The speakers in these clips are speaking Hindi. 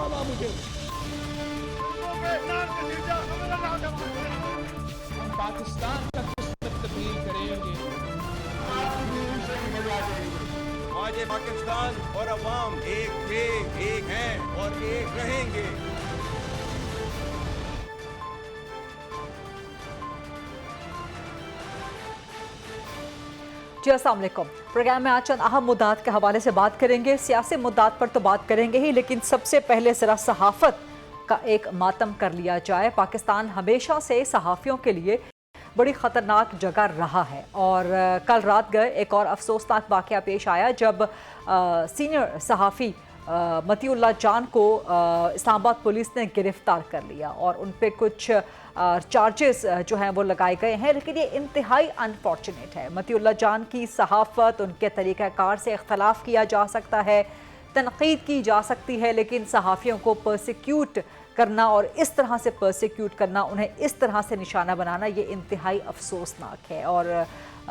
हुआ मुझे। हम पाकिस्तान का किस तब्दील करेंगे। आज पाकिस्तान और अवाम एक थे, एक हैं और एक रहेंगे। जी अस्सलाम वालेकुम। प्रोग्राम में आज चंद अहम मुद्दात के हवाले से बात करेंगे। सियासी मुद्दात पर तो बात करेंगे ही, लेकिन सबसे पहले ज़रा सहाफ़त का एक मातम कर लिया जाए। पाकिस्तान हमेशा से सहाफ़ियों के लिए बड़ी ख़तरनाक जगह रहा है और कल रात गए एक और अफसोसनाक वाक़या पेश आया जब सीनियर सहाफ़ी मतीउल्लाह जान को इस्लामाबाद पुलिस ने गिरफ़्तार कर लिया और उन पर कुछ चार्जेस जो हैं वो लगाए गए हैं। लेकिन ये इंतहाई अनफॉर्चुनेट है। मतीउल्लाह जान की सहाफ़त, उनके तरीक़ाकार से इख्तलाफ किया जा सकता है, तनक़ीद की जा सकती है, लेकिन सहाफ़ियों को परसिक्यूट करना और इस तरह से परसिक्यूट करना, उन्हें इस तरह से निशाना बनाना, ये इंतहाई अफसोसनाक है। और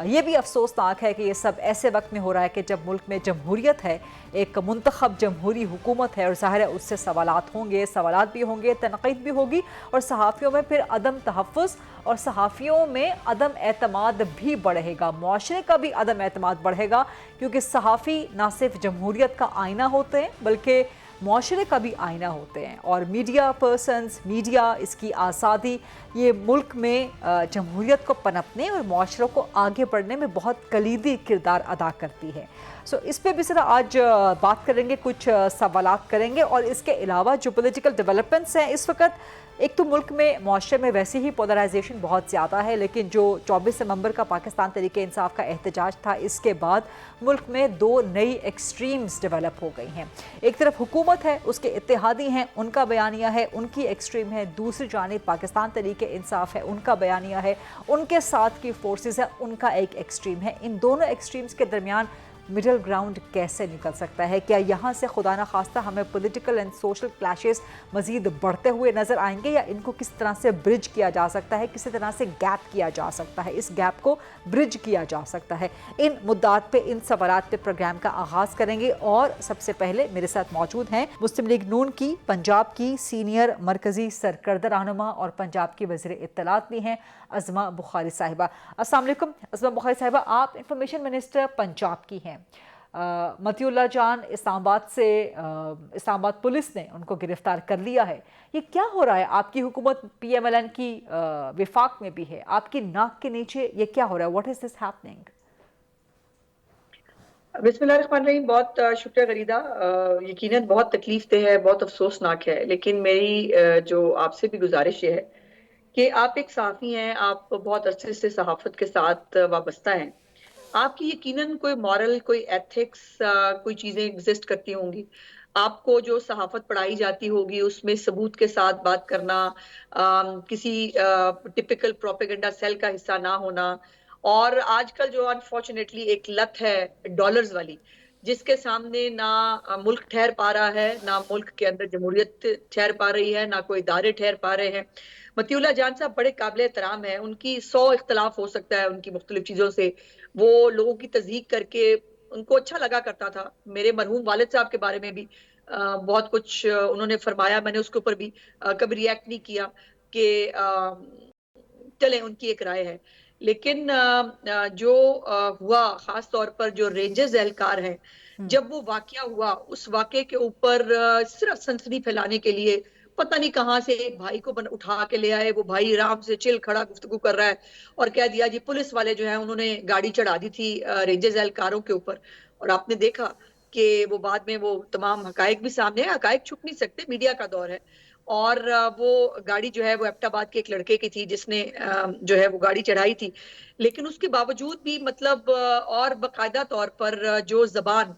ये भी अफसोसनाक है कि ये सब ऐसे वक्त में हो रहा है कि जब मुल्क में जमहूरियत है, एक मुंतखब जमहूरी हुकूमत है और ज़ाहिर है उससे सवालात होंगे, सवालात भी होंगे, तनक़ीद भी होगी और सहाफ़ियों में फिर अदम तहफ़्फ़ुज़ और सहाफ़ियों में अदम एतमाद भी बढ़ेगा, मुआशरे का भी अदम एतमाद बढ़ेगा, क्योंकि सहाफ़ी ना सिर्फ जमहूरियत का आईना होते हैं बल्कि मुआशरे का भी आईना होते हैं। और मीडिया पर्सन्स, मीडिया, इसकी आज़ादी, ये मुल्क में जमहूरियत को पनपने और मुआशरों को आगे बढ़ने में बहुत कलीदी किरदार अदा करती है। सो इस पर भी ज़रा आज बात करेंगे, कुछ सवालात करेंगे। और इसके अलावा जो पॉलिटिकल डेवलपमेंट्स हैं इस वक्त, एक तो मुल्क में मुआशरे में वैसे ही पोलराइजेशन बहुत ज़्यादा है, लेकिन जो 24 नवंबर का पाकिस्तान तहरीक इंसाफ का एहतजाज था, इसके बाद मुल्क में दो नई एक्सट्रीम्स डेवलप हो गई हैं। एक तरफ हुकूमत है, उसके इत्तेहादी हैं, उनका बयानिया है, उनकी एक्सट्रीम है। दूसरी जानिब पाकिस्तान तहरीक इंसाफ है, उनका बयानिया है, उनके साथ की फोर्सेस है, उनका एक एक्सट्रीम है। इन दोनों एक्सट्रीम्स के दरमियान मिडल ग्राउंड कैसे निकल सकता है? क्या यहाँ से खुदा न खास्ता हमें पॉलिटिकल एंड सोशल क्लैशेस मज़ीद बढ़ते हुए नज़र आएंगे, या इनको किस तरह से ब्रिज किया जा सकता है, किसी तरह से गैप किया जा सकता है, इस गैप को ब्रिज किया जा सकता है? इन मुद्दात पे, इन सवालात पे प्रोग्राम का आगाज़ करेंगे। और सबसे पहले मेरे साथ मौजूद हैं मुस्लिम लीग नून की पंजाब की सीनियर मरकज़ी सरकर्दा रहनुमा और पंजाब की वज़ीर इत्तलात भी हैं अज़मा बुखारी साहिबा। अस्सलाम वालेकुम अज़मा बुखारी साहिबा, आप इंफॉर्मेशन मिनिस्टर पंजाब की हैं। मतीउल्लाह जान इस्लामाबाद पुलिस ने उनको गिरफ्तार कर लिया है। ये क्या हो रहा है? आपकी हुकूमत PMLN की विफाक में भी है, आपकी नाक के नीचे ये क्या हो रहा है? What is this happening? बिस्मिल्लाहिर्रहमानिर्रहीम। बहुत शुक्रिया गरीदा। यकीनन बहुत तकलीफ दे है, बहुत अफसोसनाक है, लेकिन मेरी जो आपसे भी गुजारिश है कि आप एक सहाफ़ी हैं, आप बहुत अरसे से सहाफ़त के साथ वाबस्ता हैं। आपकी यकीनन कोई मॉरल, कोई एथिक्स, कोई चीज़ें एग्जिस्ट करती होंगी। आपको जो सहाफ़त पढ़ाई जाती होगी उसमें सबूत के साथ बात करना, किसी टिपिकल प्रोपेगेंडा सेल का हिस्सा ना होना, और आजकल जो अनफॉर्चुनेटली एक लत है डॉलर्स वाली, जिसके सामने ना मुल्क ठहर पा रहा है, ना मुल्क के अंदर जमहूरियत ठहर पा रही है, ना कोई इदारे ठहर पा रहे हैं। मतीउल्लाह जान साहब बड़े काबिल एहतराम है, उनकी 100 इख्तलाफ हो सकता है उनकी मुख्तलिफ चीज़ों से, वो लोगों की तज़हीक करके उनको अच्छा लगा करता था। मेरे मरहूम वालिद साहब के बारे में भी बहुत कुछ उन्होंने फरमाया, मैंने उसके ऊपर भी कभी रिएक्ट नहीं किया कि चलें, उनकी एक राय है। लेकिन जो हुआ, खास तौर पर जो रेंजर्स एहलकार हैं, जब वो वाकया हुआ, उस वाकये के ऊपर सिर्फ सनसनी फैलाने के लिए पता नहीं कहाँ से एक भाई को उठा के ले आए। वो भाई आराम से चिल खड़ा गुफ्तगू कर रहा है और कह दिया जी पुलिस वाले जो है उन्होंने गाड़ी चढ़ा दी थी रेंजर्स एहलकारों के ऊपर। और आपने देखा कि वो बाद में वो तमाम हकायक भी सामने है, हकायक छुप नहीं सकते, मीडिया का दौर है। और वो गाड़ी जो है वो एबटाबाद के एक लड़के की थी जिसने जो है वो गाड़ी चढ़ाई थी। लेकिन उसके बावजूद भी मतलब और बाकायदा तौर पर जो जबान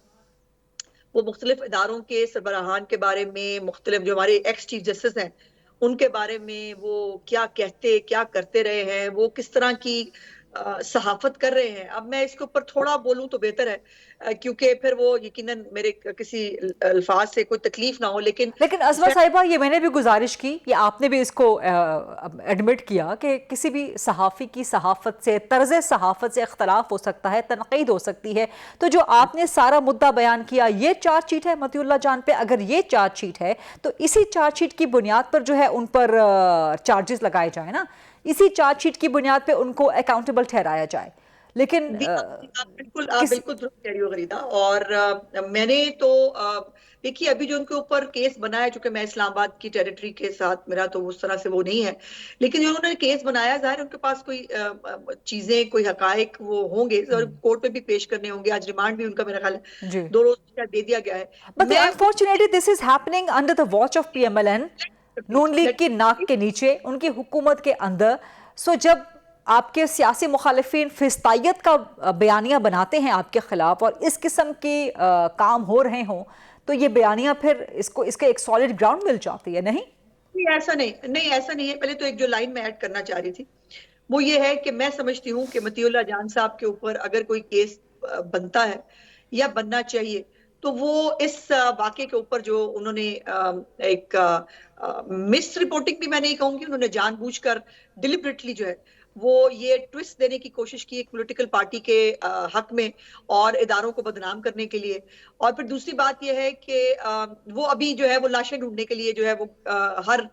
वो मुख्तलिफ इदारों के सरबराहान के बारे में, मुख्तलिफ जो हमारे एक्स चीफ जस्टिस हैं उनके बारे में वो क्या कहते क्या करते रहे हैं, वो किस तरह की सहाफत कर रहे हैं। अब मैं इसके ऊपर थोड़ा बोलूं तो बेहतर है, क्योंकि फिर वो यकीनन मेरे किसी अल्फाज से कोई तकलीफ ना हो। लेकिन अज़मा साहिबा, ये मैंने भी गुजारिश की, ये आपने भी इसको एडमिट किया कि किसी भी सहाफ़ी की सहाफ़त से, तर्ज़ सहाफ़त से इख्तलाफ हो सकता है, तनक़ीद हो सकती है। तो जो आपने सारा मुद्दा बयान किया, ये चार्जशीट है मतीउल्लाह जान पे। अगर ये चार्जशीट है तो इसी चार्जशीट की बुनियाद पर जो है उन पर चार्जेस लगाए जाए ना, इसी चार्जशीट की बुनियाद पे उनको अकाउंटेबल ठहराया जाए। लेकिन आप बिल्कुल दुरुस्त कह रही हो गरीदा। और मैंने तो देखिए, अभी जो उनके ऊपर केस बनाया, चूंकि मैं इस्लामाबाद की टेरिटरी के साथ, मेरा तो उस तरह से वो नहीं है, लेकिन जो उन्होंने केस बनाया, जाहिर उनके पास कोई चीजें, कोई हकायक वो होंगे और कोर्ट में भी पेश करने होंगे। आज रिमांड भी उनका मेरा ख्याल है 2 रोज का दे दिया गया है। But unfortunately this is happening under the watch of PMLN, Noon league की नाक के नीचे, उनकी हुकूमत के अंदर। सो जब आपके सियासी मुखालिफिन फिस्तायत का बयानिया बनाते हैं आपके खिलाफ और इस किस्म की काम हो रहे हों, तो ये बयानिया फिर इसके एक सॉलिड ग्राउंड मिल जाती है। नहीं ऐसा नहीं ऐसा नहीं है। पहले तो एक जो लाइन में ऐड करना चाह रही थी वो ये है कि मैं समझती हूँ कि मतीउल्लाह जान साहब के ऊपर अगर कोई केस बनता है या बनना चाहिए, तो वो इस वाक़े के ऊपर जो उन्होंने एक मिस रिपोर्टिंग भी मैं नहीं कहूंगी, उन्होंने जानबूझकर डिलिबरेटली जो है वो ये ट्विस्ट देने की कोशिश की एक पॉलिटिकल पार्टी के हक में और इदारों को बदनाम करने के लिए। और फिर दूसरी बात यह है कि वो अभी जो है वो लाशें ढूंढने के लिए जो है वो हर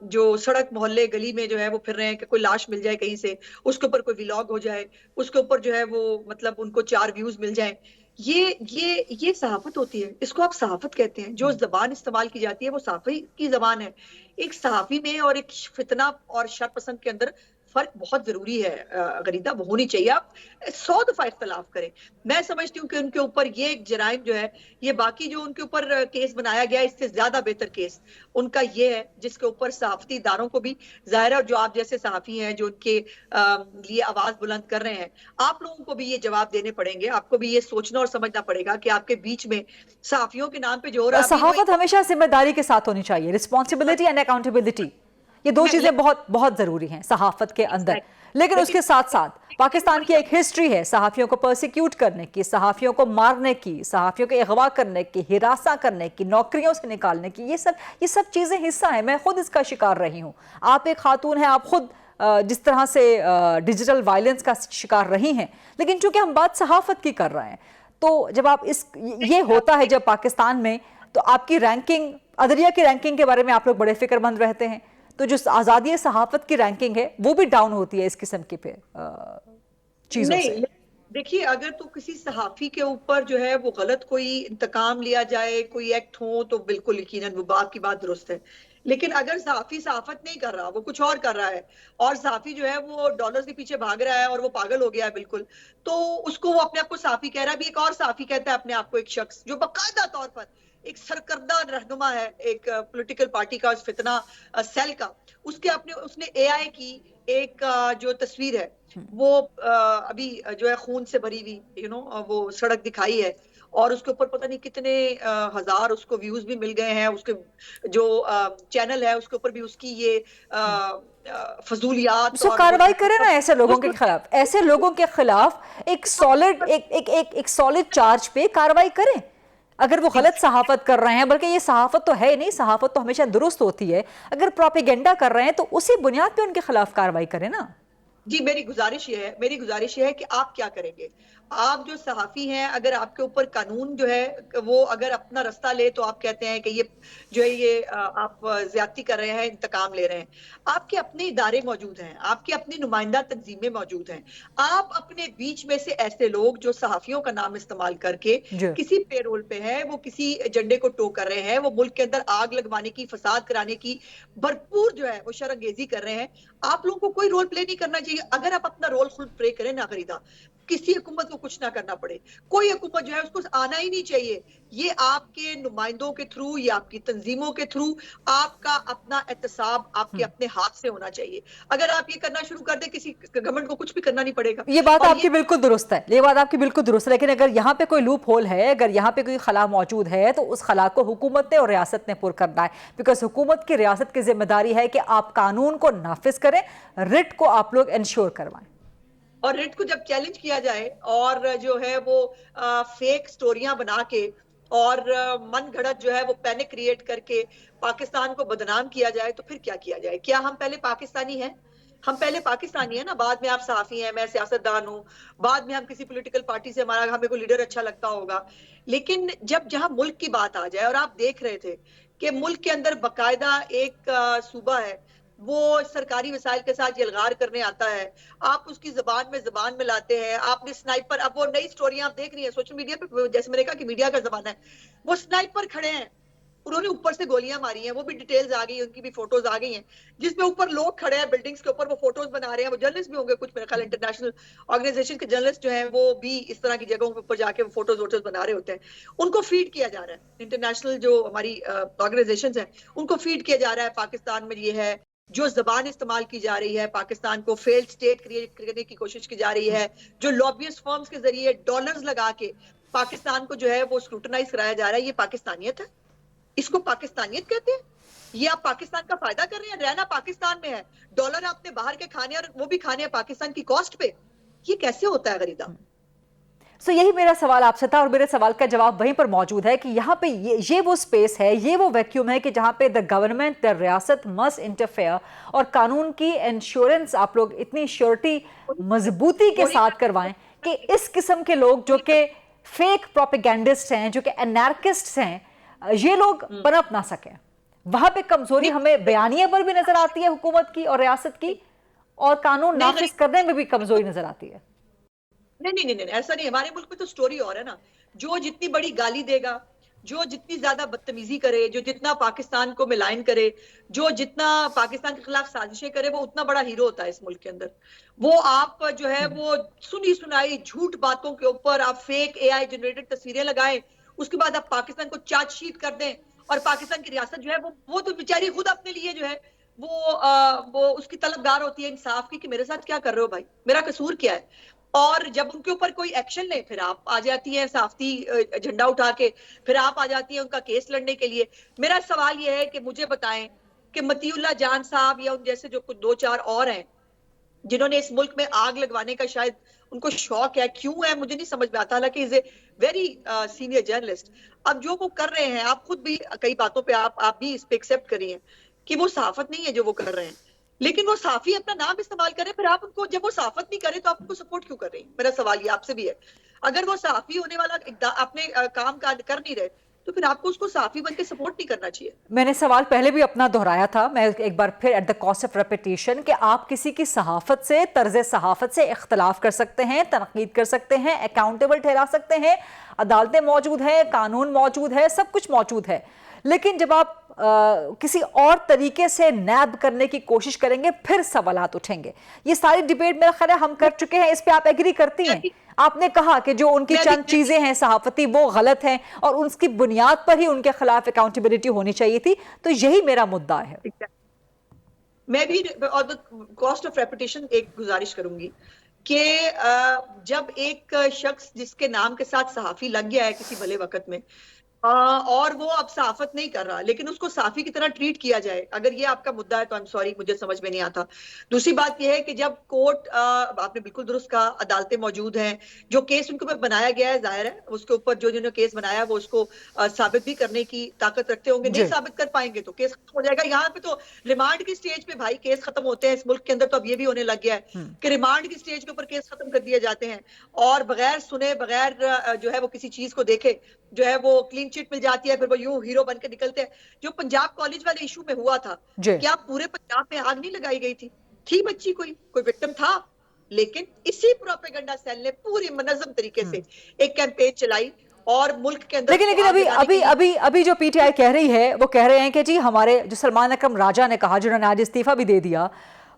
जो सड़क मोहल्ले गली में जो है वो फिर रहे हैं कि कोई लाश मिल जाए कहीं से, उसके ऊपर कोई व्लॉग हो जाए, उसके ऊपर जो है वो मतलब उनको 4 व्यूज मिल जाए। ये सहाफत होती है, इसको आप सहाफत कहते हैं। जो जबान इस्तेमाल की जाती है वो सहाफी की जबान है। एक सहाफी में और एक फितना और शर पसंद के अंदर फर्क बहुत जरूरी है गरीदा, वो होनी चाहिए। आप 100 दफा इख्तलाफ करें। मैं समझती हूँ कि उनके ऊपर ये एक जराइम जो है, ये बाकी जो उनके ऊपर केस बनाया गया इससे ज्यादा बेहतर केस उनका ये है, जिसके ऊपर सहाफती इदारों को भी जाहिर है, और जो आप जैसे सहाफी हैं जो उनके लिए आवाज बुलंद कर रहे हैं, आप लोगों को भी ये जवाब देने पड़ेंगे। आपको भी ये सोचना और समझना पड़ेगा कि आपके बीच में सहाफियों के नाम पे जो हो रहा है, सहाफत हमेशा जिम्मेदारी के साथ होनी चाहिए, रिस्पॉन्सिबिलिटी एंड अकाउंटेबिलिटी, ये 2 चीजें बहुत बहुत जरूरी हैं सहाफत के अंदर। लेकिन उसके साथ साथ पाकिस्तान की एक हिस्ट्री है सहाफियों को परसिक्यूट करने की, सहाफियों को मारने की, सहाफियों को अगवा करने की, हिरासा करने की, नौकरियों से निकालने की। ये सब चीजें हिस्सा है। मैं खुद इसका शिकार रही हूँ। आप एक खातून हैं, आप खुद जिस तरह से डिजिटल वायलेंस का शिकार रही हैं। लेकिन चूंकि हम बात सहाफत की कर रहे हैं, तो जब आप ये होता है जब पाकिस्तान में, तो आपकी रैंकिंग, अदलिया की रैंकिंग के बारे में आप लोग बड़े फिक्रमंद रहते हैं, तो जो आज़ादी सहाफत की रैंकिंग है वो भी डाउन होती है इस किस्म की चीज़ों से। देखिए, अगर तो किसी सहाफी के ऊपर जो है वो गलत कोई इंतकाम लिया जाए, कोई एक्ट हो, तो बिल्कुल यकीनन वो बात की बात दुरुस्त है। लेकिन अगर सहाफी सहाफत नहीं कर रहा, वो कुछ और कर रहा है, और सहाफी जो है वो डॉलर्स के पीछे भाग रहा है और वो पागल हो गया है बिल्कुल, तो उसको वो अपने आप को सहाफी कह रहा है। भी एक और सहाफी कहता है अपने आप को, एक शख्स जो बाकायदा तौर पर एक सरकर्दा रहनुमा है एक पॉलिटिकल पार्टी का, उस फितना सेल का, उसने AI की एक जो तस्वीर है वो अभी जो है खून से भरी हुई वो सड़क दिखाई है, और उसके ऊपर पता नहीं कितने हजार उसको व्यूज भी मिल गए हैं। उसके जो चैनल है उसके ऊपर भी उसकी ये फजूलियात। तो कार्रवाई करें ना ऐसे लोगों के खिलाफ, ऐसे लोगों के खिलाफ एक सॉलिड चार्ज पे कार्रवाई करें। अगर वो गलत सहाफत कर रहे हैं, बल्कि ये सहाफत तो है नहीं, सहाफत तो हमेशा दुरुस्त होती है, अगर प्रोपेगेंडा कर रहे हैं तो उसी बुनियाद पे उनके खिलाफ कार्रवाई करें ना। जी, मेरी गुजारिश ये है कि आप क्या करेंगे। आप जो सहाफी हैं, अगर आपके ऊपर कानून जो है वो अगर अपना रास्ता ले, तो आप कहते हैं कि ये जो है ये आप ज्यादती कर रहे हैं, इंतकाम ले रहे हैं। आपके अपने इदारे मौजूद हैं, आपकी अपनी नुमाइंदा तंजीमें मौजूद हैं। आप अपने बीच में से ऐसे लोग जो सहाफियों का नाम इस्तेमाल करके किसी पेरोल पे है, वो किसी एजेंडे को टो कर रहे हैं, वो मुल्क के अंदर आग लगवाने की, फसाद कराने की भरपूर जो है वो शरंगेजी कर रहे हैं। आप लोगों को कोई रोल प्ले नहीं करना चाहिए। अगर आप अपना रोल खुद प्ले करें ना गरीदा, किसी हुकूमत को कुछ ना करना पड़े, कोई हुकूमत जो है उसको आना ही नहीं चाहिए। ये आपके नुमाइंदों के थ्रू या आपकी तंजीमों के थ्रू आपका अपना एहतसाब आपके अपने हाथ से होना चाहिए। अगर आप ये करना शुरू कर दे, किसी गवर्नमेंट को कुछ भी करना नहीं पड़ेगा। ये बात आपकी बिल्कुल दुरुस्त है, ये बात आपकी बिल्कुल दुरुस्त है। लेकिन अगर यहाँ पे कोई लूप होल है, अगर यहाँ पे कोई खला मौजूद है, तो उस खला को हुकूमत ने और रियासत ने पुर करना है। बिकॉज हुकूमत की, रियासत की जिम्मेदारी है कि आप कानून को नाफिज करें, रिट को आप लोग इंश्योर करवाएं। और रिट को जब चैलेंज किया जाए और जो है वो फेक स्टोरियां बना के और मन घड़त जो है वो पैनिक क्रिएट करके पाकिस्तान को बदनाम किया जाए, तो फिर क्या किया जाए? क्या हम पहले पाकिस्तानी हैं? हम पहले पाकिस्तानी है ना, बाद में आप सहाफी हैं, मैं सियासतदान हूँ, बाद में हम किसी पॉलिटिकल पार्टी से हमारा हमें कोई लीडर अच्छा लगता होगा। लेकिन जब जहां मुल्क की बात आ जाए, और आप देख रहे थे कि मुल्क के अंदर बकायदा एक सूबा है, वो सरकारी वसाइल के साथ यलगार करने आता है, आप उसकी जबान में लाते हैं। आपने स्नाइपर, अब वो नई स्टोरियां आप देख रही हैं सोशल मीडिया पे, जैसे मैंने कहा कि मीडिया का जमाना है, वो स्नाइपर खड़े हैं, उन्होंने ऊपर से गोलियां मारी हैं, वो भी डिटेल्स आ गई, उनकी भी फोटोज आ गई हैं, जिसमें ऊपर लोग खड़े हैं बिल्डिंग्स के ऊपर, वो फोटोज बना रहे हैं। वो जर्नलिस्ट भी होंगे कुछ, मेरे ख्याल इंटरनेशनल ऑर्गेनाइजेशन के जर्नलिस्ट जो हैं वो भी इस तरह की जगहों के ऊपर जाके फोटोज वोटोज बना रहे होते हैं। उनको फीड किया जा रहा है, इंटरनेशनल जो हमारी ऑर्गेनाइजेशन है उनको फीड किया जा रहा है पाकिस्तान में ये है, जो जबान इस्तेमाल की जा रही है, पाकिस्तान को फेल्ड स्टेट क्रिएट करने की कोशिश की जा रही है, जो लॉबियस्ट फर्म्स के जरिए डॉलर्स लगा के पाकिस्तान को जो है वो स्क्रूटनाइज कराया जा रहा है। ये पाकिस्तानियत है, इसको पाकिस्तानियत कहते हैं? ये आप पाकिस्तान का फायदा कर रहे हैं? रहना पाकिस्तान में है, डॉलर आपने बाहर के खाने, और वो भी खाने हैं पाकिस्तान की कॉस्ट पे। ये कैसे होता है गरीदा? यही मेरा सवाल आपसे था और मेरे सवाल का जवाब वहीं पर मौजूद है कि यहाँ पे ये वो स्पेस है, ये वो वैक्यूम है कि जहाँ पे द गवर्नमेंट, द रियासत मस्ट इंटरफेयर, और कानून की इंश्योरेंस आप लोग इतनी श्योरिटी मजबूती के साथ करवाएं कि इस किस्म के लोग जो कि फेक प्रोपेगेंडिस्ट हैं, जो कि एनार्किस्ट हैं, ये लोग पनप ना सकें। वहां पे कमजोरी हमें बयानिए पर भी नजर आती है हुकूमत की और रियासत की, और कानून नाफिज करने में भी कमजोरी नजर आती है। नहीं, ऐसा नहीं। हमारे मुल्क में तो स्टोरी और है ना, जो जितनी बड़ी गाली देगा, जो जितनी ज्यादा बदतमीजी करे, जो जितना पाकिस्तान को मिलायन करे, जो जितना पाकिस्तान के खिलाफ साजिशें करे, वो उतना बड़ा हीरो होता है इस मुल्क के अंदर। वो आप जो है वो सुनी सुनाई झूठ बातों के ऊपर आप फेक एआई जनरेटेड तस्वीरें लगाएं, उसके बाद आप पाकिस्तान को चार्जशीट कर दें, और पाकिस्तान की रियासत जो है वो तो बेचारी खुद अपने लिए जो है वो उसकी तलबगार होती है इंसाफ की, कि मेरे साथ क्या कर रहे हो भाई, मेरा कसूर क्या है? और जब उनके ऊपर कोई एक्शन ले, फिर आप आ जाती हैं साफ्ती झंडा उठा के, फिर आप आ जाती हैं उनका केस लड़ने के लिए। मेरा सवाल यह है कि मुझे बताएं कि मतीउल्लाह जान साहब या उन जैसे जो कुछ 2-4 और हैं जिन्होंने इस मुल्क में आग लगवाने का शायद उनको शौक है, क्यों है मुझे नहीं समझ में आता, हालांकि is a very senior journalist. अब जो वो कर रहे हैं, आप खुद भी कई बातों पे आप भी इस पे एक्सेप्ट करिए कि वो सहाफत नहीं है जो वो कर रहे हैं, लेकिन वो साफी अपना नाम इस्तेमाल करें, फिर आप उनको, जब वो साफत नहीं करे तो आप उनको सपोर्ट क्यों कर रहे हैं? मेरा सवाल ये आपसे भी है। अगर वो साफी होने वाला अपने काम कर नहीं रहे, तो फिर आपको उसको साफी बनके सपोर्ट नहीं करना चाहिए। मैंने सवाल पहले भी अपना दोहराया था, मैं एक बार फिर at the cost of repetition, कि आप किसी की सहाफत से, तर्ज सहाफत से इख्तलाफ कर सकते हैं, तनकीद कर सकते हैं, अकाउंटेबल ठहरा सकते हैं, अदालतें मौजूद हैं, कानून मौजूद है, सब कुछ मौजूद है, लेकिन जब आप किसी और तरीके से नैब करने की कोशिश करेंगे फिर सवालात उठेंगे। ये सारी डिबेट मेरा ख्याल है हम कर चुके हैं, इस पे आप एग्री करती हैं? आपने कहा कि जो उनकी चंद चीजें हैं सहाफती वो गलत हैं और उसकी बुनियाद पर ही उनके खिलाफ अकाउंटेबिलिटी होनी चाहिए थी, तो यही मेरा मुद्दा है। मैं भी on the cost of reputation एक गुजारिश करूंगी कि जब एक शख्स जिसके नाम के साथ सहाफी लग गया है किसी भले वक्त में, और वो अब सहाफत नहीं कर रहा, लेकिन उसको साफी की तरह ट्रीट किया जाए, अगर ये आपका मुद्दा है तो आई एम सॉरी, मुझे समझ में नहीं आता। दूसरी बात ये है कि जब कोर्ट, आपने बिल्कुल दुरुस्त कहा, अदालतें मौजूद हैं, जो केस उनके ऊपर बनाया गया है, जाहिर है उसके ऊपर जो जिन्होंने केस बनाया वो उसको साबित भी करने की ताकत रखते होंगे। नहीं साबित कर पाएंगे तो केस खत्म हो जाएगा। यहाँ पे तो रिमांड की स्टेज पे भाई केस खत्म होते हैं इस मुल्क के अंदर, तो अब ये भी होने लग गया है कि रिमांड की स्टेज के ऊपर केस खत्म कर दिए जाते हैं, और बगैर सुने, बगैर जो है वो किसी चीज को देखे जो है वो क्लीन चिट मिल जाती है, फिर वो यूं हीरो बन के निकलते हैं। जो पंजाब कॉलेज वाले इशू में हुआ था, क्या पूरे पंजाब में आग नहीं लगाई गई थी बच्ची, कोई विक्टिम था, लेकिन इसी प्रोपेगेंडा सेल ने पूरी मुनज़्ज़म तरीके से एक कैंपेन चलाई और मुल्क के अंदर। लेकिन अभी जो पीटीआई कह रही है, वो कह रहे हैं कि जी हमारे, जो सलमान अकरम राजा ने कहा, जिन्होंने आज इस्तीफा भी दे दिया,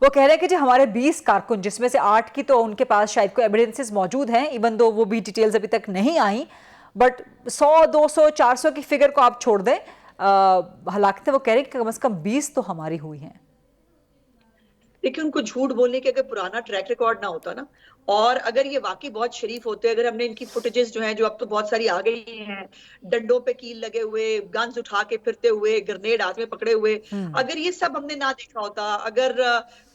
वो कह रहे हैं कि जी हमारे 20 कारकुन, जिसमें से 8 की तो उनके पास शायद कोई एविडेंसेस मौजूद हैं, इवन दो वो भी डिटेल्स अभी तक नहीं आई, बट 100, 200, 400 की फिगर को आप छोड़ दें, हलाकतें वो कह रहे हैं कि कम से कम 20 तो हमारी हुई हैं। देखिए, उनको झूठ बोलने के अगर पुराना ट्रैक रिकॉर्ड ना होता ना, और अगर ये वाकई बहुत शरीफ होते, अगर हमने इनकी फुटेजेस जो हैं, जो अब तो बहुत सारी आ गई हैं, डंडों पे कील लगे हुए, गन्स उठा के फिरते हुए, ग्रेनेड हाथ में पकड़े हुए, अगर ये सब हमने ना देखा होता, अगर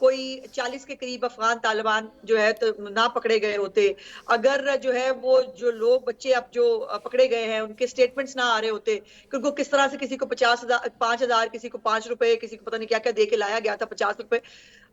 कोई 40 के करीब अफगान तालिबान जो है तो ना पकड़े गए होते, अगर जो है वो जो लोग बच्चे अब जो पकड़े गए हैं उनके स्टेटमेंट्स ना आ रहे होते कि उनको किस तरह से किसी को 50,000 5,000, किसी को 5 रुपए, किसी को पता नहीं क्या क्या दे के लाया गया था, 50 रुपए,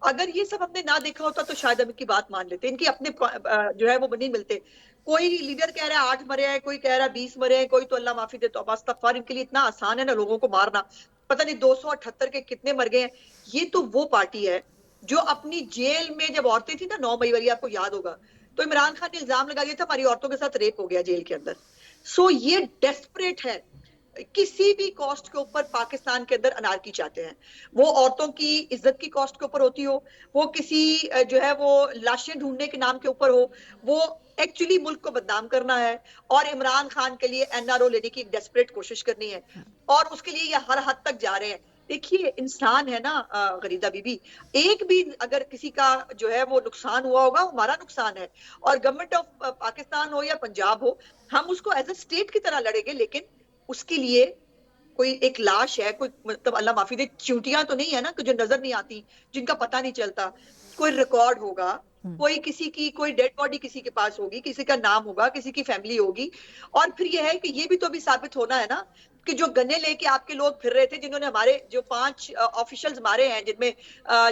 अगर ये सब हमने ना देखा होता तो शायद हम इनकी बात मान लेते, इनकी अपने जो है वो नहीं मिलते। कोई लीडर कह रहा है 8 मरे हैं, कोई कह रहा है 20 मरे हैं, कोई तो अल्लाह माफी दे तो अस्तगफार, इनके लिए इतना आसान है ना लोगों को मारना, पता नहीं 278 के कितने मर गए हैं। ये तो वो पार्टी है जो अपनी जेल में जब औरतें थी ना 9 मई वाली, आपको याद होगा, तो इमरान खान ने इल्जाम लगा दिया था हमारी औरतों के साथ रेप हो गया जेल के अंदर। सो ये डेस्परेट है, किसी भी कॉस्ट के ऊपर पाकिस्तान के अंदर अनारकी चाहते हैं, वो औरतों की इज्जत की कॉस्ट के ऊपर होती हो, वो किसी जो है वो लाशें ढूंढने के नाम के ऊपर हो, वो एक्चुअली मुल्क को बदनाम करना है और इमरान खान के लिए एनआरओ लेने की एक डेस्परेट कोशिश करनी है, और उसके लिए ये हर हद तक जा रहे हैं। देखिए, इंसान है ना गरीदा बीबी, एक भी अगर किसी का जो है वो नुकसान हुआ होगा, हमारा नुकसान है, और गवर्नमेंट ऑफ पाकिस्तान हो या पंजाब हो, हम उसको एज ए स्टेट की तरह लड़ेंगे, लेकिन उसके लिए कोई एक लाश है, कोई मतलब अल्लाह माफी दे चूंटियां तो नहीं है ना, जो नजर नहीं आती, जिनका पता नहीं चलता, कोई रिकॉर्ड होगा, कोई किसी की कोई डेड बॉडी किसी के पास होगी, किसी का नाम होगा, किसी की फैमिली होगी, और फिर यह है कि ये भी तो अभी साबित होना है ना कि जो गन्ने लेके आपके लोग फिर रहे थे, जिन्होंने हमारे जो 5 ऑफिशियल्स मारे हैं, जिनमें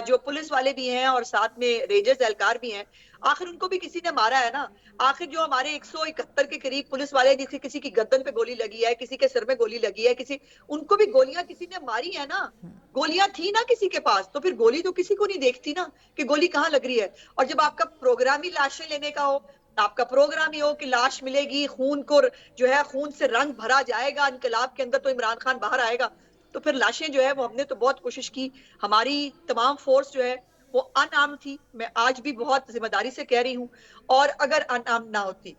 जो पुलिस वाले भी हैं और साथ में रेंजर्स एहलकार भी हैं, आखिर उनको भी किसी ने मारा है ना। आखिर जो हमारे 171 के करीब पुलिस वाले, जिसे किसी की गर्दन पे गोली लगी है, किसी के सिर में गोली लगी है, किसी उनको भी गोलियां किसी ने मारी है ना, गोलियां थी ना किसी के पास, तो फिर गोली तो किसी को नहीं देखती ना कि गोली कहाँ लग रही है। और जब आपका प्रोग्राम ही लाशें लेने का हो, आपका प्रोग्राम ही हो कि लाश मिलेगी, खून को जो है खून से रंग भरा जाएगा इनकलाब के अंदर, तो इमरान खान बाहर आएगा, तो फिर लाशें जो है वो हमने तो बहुत कोशिश की, हमारी तमाम फोर्स जो है वो अनआर्म थी, मैं आज भी बहुत जिम्मेदारी से कह रही हूँ, और अगर अनआर्म ना होती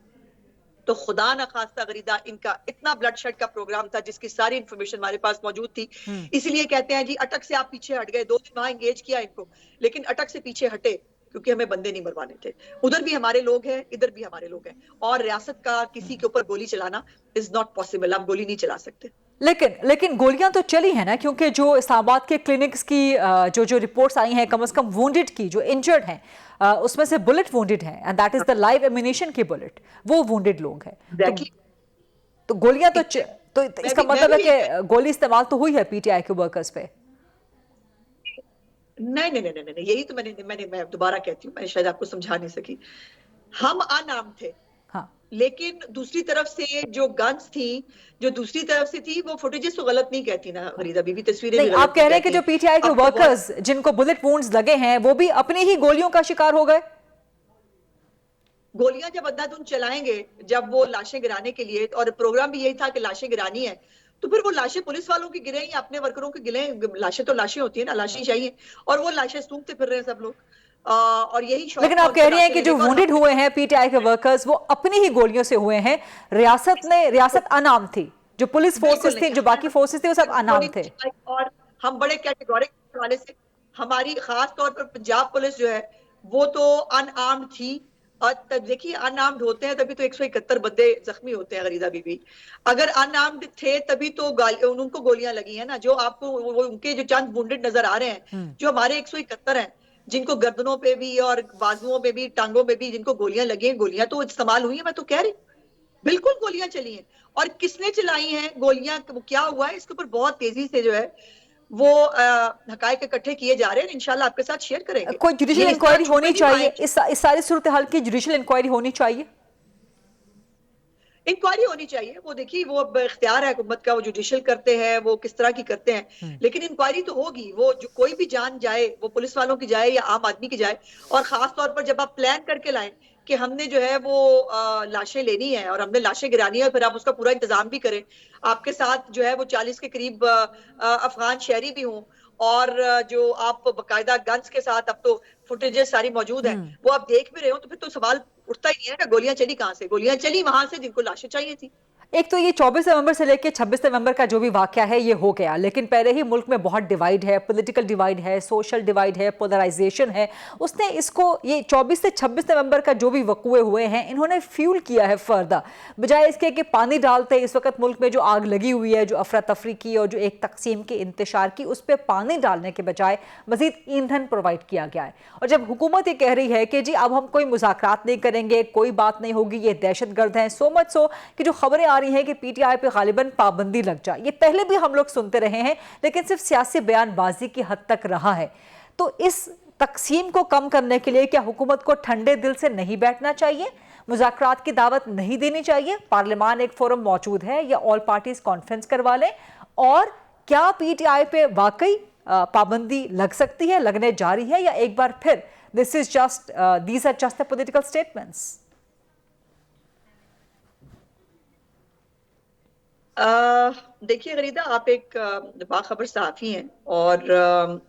तो खुदा न खास्ता गरीदा इनका इतना ब्लड शेड का प्रोग्राम था जिसकी सारी इंफॉर्मेशन हमारे पास मौजूद थी। इसलिए कहते हैं जी, अटक से आप पीछे हट गए, 2 दिन वहां एंगेज किया इनको, लेकिन अटक से पीछे हटे क्योंकि हमें बंदे नहीं मरवाने थे। उधर भी हमारे लोग हैं, इधर भी हमारे लोग हैं, और रियासत का किसी के ऊपर गोली चलाना इज नॉट पॉसिबल, आप गोली नहीं चला सकते। लेकिन गोलियां तो चली हैं ना, क्योंकि जो इस्लामाबाद के क्लिनिक्स की जो रिपोर्ट्स आई हैं, कम से कम वुंडेड की, जो इंजर्ड हैं, उसमें से बुलेट वुंडेड हैं, and that is the live ammunition की बुलेट, वो वुंडेड लोग हैं। तो गोलियां तो इसका मतलब है कि गोली इस्तेमाल तो हुई है पीटीआई के वर्कर्स पे। नहीं नहीं नहीं नहीं, यही तो मैं दोबारा कहती हूँ, मैं शायद आपको समझा नहीं सकी। हम अनाम थे, हाँ, लेकिन दूसरी तरफ से जो गन्स थी, जो दूसरी तरफ से थी, वो फुटेजेस तो गलत नहीं कहती ना गरीदा बीबी, तस्वीरें नहीं, आप कह रहे हैं कि जो पीटीआई के वर्कर्स जिनको बुलेट वुंड्स लगे हैं वो भी अपनी ही गोलियों का शिकार हो गए। गोलियां जब अंधाधुंध चलाएंगे, जब वो लाशें गिराने के लिए, और प्रोग्राम भी यही था कि लाशें गिरानी है, तो फिर वो लाशें पुलिस वालों की गिरे या अपने वर्करों की गिरे, लाशें तो लाशें होती है ना, लाशें चाहिए, और वो लाशें सूंघते फिर रहे हैं सब लोग। और यही, लेकिन आप कह रही हैं कि जो वुंडेड हुए हैं पीटीआई के वर्कर्स, वो अपनी ही गोलियों से हुए हैं, रियासत अनाम थी, जो पुलिस फोर्सेस थी, जो बाकी फोर्सेस थे, वो सब अनाम थे। और हम बड़े कैटेगोरिक वाले से, हमारी खास तौर पर पंजाब पुलिस जो है वो तो अनआर्म्ड थी, और तब देखिए अनआर्म्ड होते हैं तभी तो 171 बंदे जख्मी होते हैं गरीदा बीबी, अगर अनआर्म्ड थे तभी तो उनको गोलियां लगी है ना, जो आपको वो उनके जो चंद वुंडेड नजर आ रहे हैं, जो हमारे 171 हैं, जिनको गर्दनों पे भी और बाजुओं पे भी, टांगों पे भी जिनको गोलियां लगी हैं, गोलियां तो इस्तेमाल हुई है, मैं तो कह रही बिल्कुल गोलियां चली हैं, और किसने चलाई हैं गोलियां, क्या हुआ है, इसके ऊपर बहुत तेजी से जो है वो हकायक इकट्ठे किए जा रहे हैं, इंशाल्लाह आपके साथ शेयर करेंगे। कोई जुडिशियल इंक्वायरी होनी चाहिए, इस सारी सूरत हाल की जुडिशियल इंक्वायरी होनी चाहिए, इंक्वायरी होनी चाहिए। वो देखिए, वो अब इख्तियार है हुकूमत का, वो जुडिशियल करते हैं, वो किस तरह की करते हैं, लेकिन इंक्वायरी तो होगी। वो जो कोई भी जान जाए, वो पुलिस वालों की जाए या आम आदमी की जाए, और खास तौर पर जब आप प्लान करके लाएं कि हमने जो है वो लाशें लेनी है और हमने लाशें गिरानी है, फिर आप उसका पूरा इंतजाम भी करें, आपके साथ जो है वो 40 के करीब अफगान शहरी भी हों, और जो आप बाकायदा गन्स के साथ, अब तो फुटेजेस सारी मौजूद है, वो आप देख भी रहे हो, तो फिर तो सवाल उठता ही नहीं है कि गोलियां चली कहां से, गोलियां चली वहां से जिनको लाशें चाहिए थी। एक तो ये 24 नवंबर से लेकर 26 नवंबर का जो भी वाकया है ये हो गया, लेकिन पहले ही मुल्क में बहुत डिवाइड है, पॉलिटिकल डिवाइड है, सोशल डिवाइड है, पोलराइजेशन है। उसने इसको ये 24 से 26 नवंबर का जो भी वक़ुए हुए हैं इन्होंने फ्यूल किया है फर्दर, बजाय इसके कि पानी डालते। इस वक्त मुल्क में जो आग लगी हुई है, जो अफरा तफरी की और जो एक तकसीम के इंतशार की, उस पर पानी डालने के बजाय मजीद ईंधन प्रोवाइड किया गया है। और जब हुकूमत ये कह रही है कि जी अब हम कोई मुज़ाकरात नहीं करेंगे, कोई बात नहीं होगी, ये दहशतगर्द हैं, सो मच सो कि जो खबरें आ रही हैं कि पीटीआई पे गालिबन पाबंदी लग जाए, ये पहले भी हम लोग सुनते रहे हैं, लेकिन सिर्फ सियासी बयानबाजी की हद तक रहा है। तो इस तकसीम को कम करने के लिए क्या हुकूमत को ठंडे दिल से नहीं बैठना चाहिए, मुज़ाकरात की दावत नहीं देनी चाहिए? पार्लियामान एक फोरम मौजूद है, या ऑल पार्टीज कॉन्फ्रेंस करवा लें? और क्या पीटीआई पे वाकई पाबंदी लग सकती है, लगने जा रही है, या एक बार फिर these are just the political statements? देखिए गरीदा, आप एक बाखबर सहाफ़ी हैं और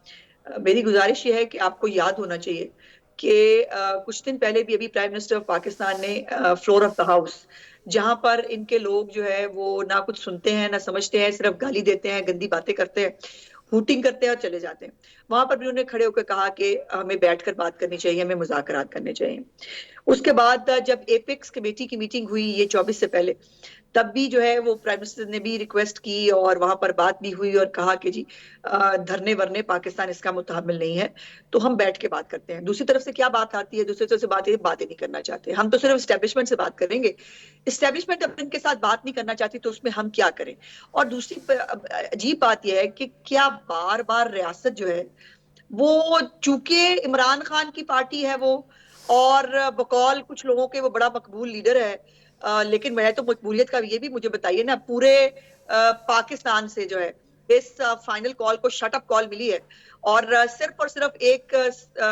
मेरी गुजारिश ये है कि आपको याद होना चाहिए कि कुछ दिन पहले भी अभी प्राइम मिनिस्टर ऑफ पाकिस्तान ने फ्लोर ऑफ द हाउस, जहां पर इनके लोग जो है वो ना कुछ सुनते हैं ना समझते हैं, सिर्फ गाली देते हैं, गंदी बातें करते हैं, हूटिंग करते हैं और चले जाते हैं, वहां पर भी उन्होंने खड़े होकर कहा कि हमें बैठकर बात करनी चाहिए, हमें मुज़ाकरात करने चाहिए। उसके बाद जब एपेक्स कमेटी की मीटिंग हुई ये 24 से पहले, तब भी जो है वो प्राइम मिनिस्टर ने भी रिक्वेस्ट की और वहां पर बात भी हुई और कहा कि जी धरने वरने पाकिस्तान इसका मुतहम्मिल नहीं है, तो हम बैठ के बात करते हैं। दूसरी तरफ से क्या बात आती है? दूसरी तरफ से बातें नहीं करना चाहते, हम तो सिर्फ इस्टेब्लिशमेंट से बात करेंगे। इस्टेब्लिशमेंट अगर इनके साथ बात नहीं करना चाहती तो उसमें हम क्या करें? और दूसरी अजीब बात यह है कि क्या बार बार रियासत जो है वो, चूंकि इमरान खान की पार्टी है वो, और बकौल कुछ लोगों के वो बड़ा मकबूल लीडर है, लेकिन मैं तो मकबूलियत का ये भी मुझे बताइए ना, पूरे पाकिस्तान से जो है इस फाइनल कॉल को शट अप कॉल मिली है, और सिर्फ एक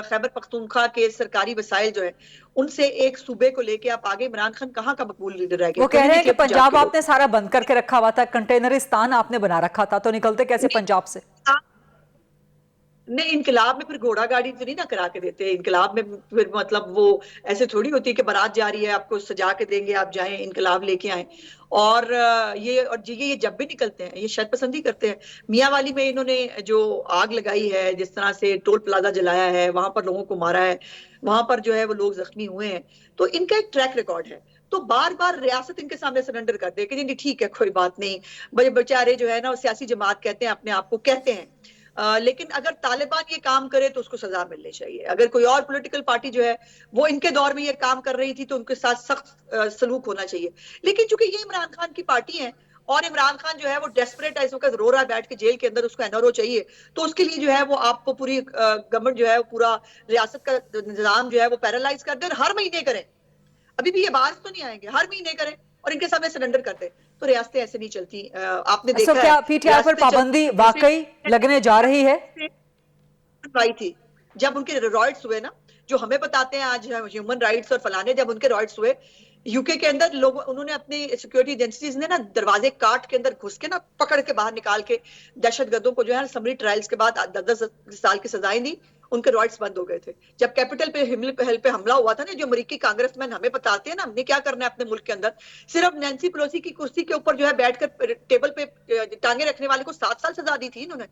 खैबर पख्तूनख्वा के सरकारी वसाइल जो है उनसे एक सूबे को लेके आप आगे, इमरान खान कहाँ का मकबूल लीडर रह गया? वो कह रहे हैं कि पंजाब आपने सारा बंद करके रखा हुआ था, कंटेनरिस्तान आपने बना रखा था, तो निकलते कैसे पंजाब से? नहीं, इनकलाब में फिर घोड़ा गाड़ी तो नहीं ना करा के देते। इनकलाब में फिर मतलब वो ऐसे थोड़ी होती है कि बारात जा रही है, आपको सजा के देंगे, आप जाएं इनकलाब लेके आए। और ये जब भी निकलते हैं ये शर्त पसंदी करते हैं। मियाँ वाली में इन्होंने जो आग लगाई है, जिस तरह से टोल प्लाजा जलाया है, वहां पर लोगों को मारा है, वहां पर जो है वो लोग जख्मी हुए हैं, तो इनका एक ट्रैक रिकॉर्ड है। तो बार बार रियासत इनके सामने सरेंडर कर दे कि जी ठीक है, कोई बात नहीं, बड़े बेचारे जो है ना सियासी जमात कहते हैं, अपने आप को कहते हैं, लेकिन अगर तालिबान ये काम करे तो उसको सजा मिलनी चाहिए। अगर कोई और पॉलिटिकल पार्टी जो है वो इनके दौर में ये काम कर रही थी तो उनके साथ सख्त सलूक होना चाहिए। लेकिन चूंकि ये इमरान खान की पार्टी है और इमरान खान जो है वो डेस्परेट है, इस वक्त रो रहा है बैठ के जेल के अंदर, उसको एनआरओ चाहिए, तो उसके लिए जो है वो आपको पूरी गवर्नमेंट जो है, पूरा रियासत का निजाम जो है वो पैरालाइज कर दे और हर महीने करें। अभी भी ये बाहर तो नहीं आएंगे, हर महीने करें और इनके सामने सरेंडर करते, तो रियासतें ऐसे नहीं चलती। आपने देखा है क्या पीटीआई पर पाबंदी वाकई लगने जा रही है? थी जब उनके रॉयट्स हुए ना, जो हमें बताते हैं आज ह्यूमन राइट्स और फलाने, जब उनके रॉयट्स हुए यूके के अंदर, लोग उन्होंने अपनी सिक्योरिटी एजेंसीज ने ना दरवाजे काट के अंदर घुस के ना पकड़ के बाहर निकाल के दहशतगर्दों को जो है समरी ट्रायल्स के बाद 10-10 साल की सजाएं दी, उनके रॉयट्स बंद हो गए थे। जब कैपिटल पे हिल पे हमला हुआ था ना, जो अमेरिकी कांग्रेसमैन हमें बताते हैं ना हमने क्या करना है अपने मुल्क के अंदर, सिर्फ नैन्सी पेलोसी की कुर्सी के ऊपर जो है बैठकर टेबल पे टांगे रखने वाले को 7 साल सजा दी थी इन्होंने।